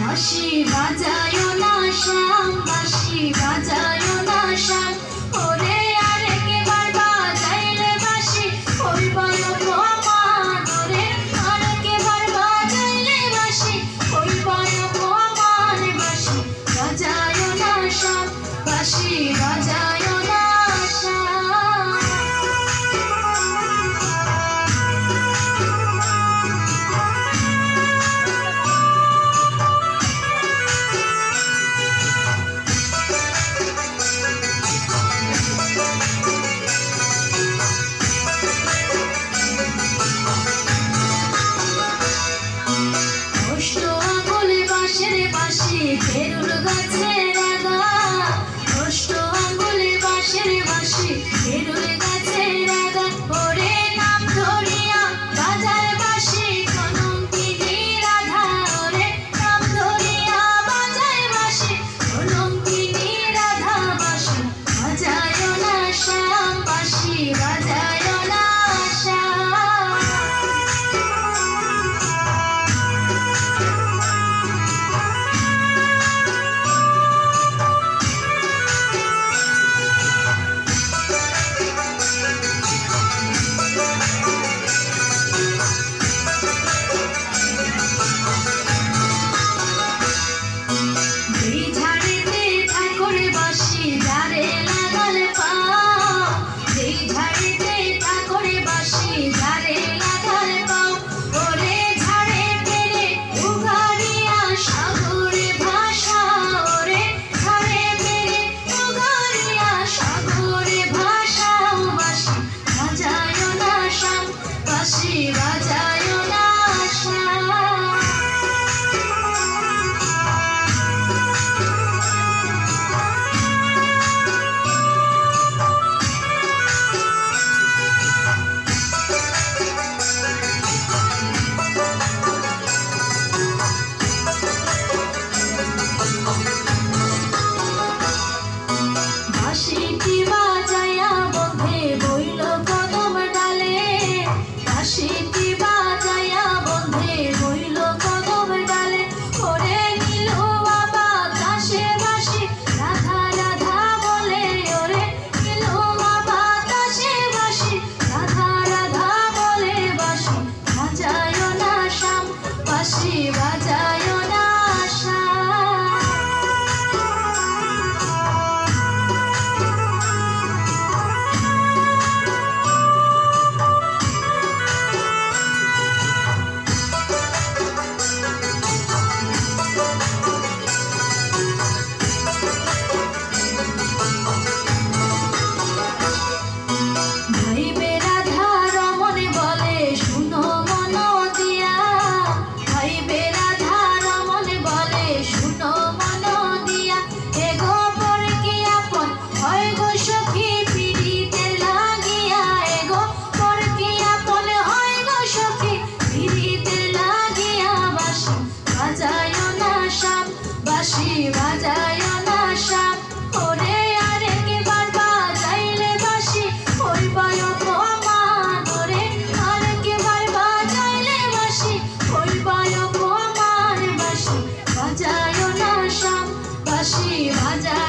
বাঁশি বাজায় না শ্যাম, বাঁশি বাজায় না শ্যাম, ওরে আরেকবার বাজাইলে বাঁশি হইবায় অপমান, ওরে আরেকবার বাজাইলে বাঁশি হইবায় অপমান। বাঁশি বাজায় না শ্যাম, বাঁশি বাজায় না শ্যাম। খেরুল গাছের আগা, নষ্ট আঙ্গুলে বাঁশের বাঁশি খেরুল গাছের আগা, ওরে নাম ধরিয়া বাজায় বাঁশি কলঙ্কিনী রাধা, ওরে নাম ধরিয়া বাজায় বাঁশি কলঙ্কিনী রাধা। বাঁশি বাজায় না শ্যাম, বাঁশি বাজায় না শ্যাম। বাঁশিটি বাজায়া বন্ধে বইল কদম ডালে, বাঁশিটি বাজায়া বন্ধে বইল কদম ডালে, ওরে নীল বাতাসে বাঁশি রাধা রাধা বলে, ওরে নীল বাতাসে বাঁশি রাধা রাধা বলে। বাঁশি বাজায় না শ্যাম, বাঁশি বাজায় না শ্যাম। বাঁশি বাজায় না শ্যাম, ওরে আরেকবার বাজাইলে বাঁশি হইবায় অপমান, ওরে আরেকবার বাজাইলে বাঁশি হইবায় অপমান। বাঁশি বাজায় না শ্যাম, বাঁশি বাজায়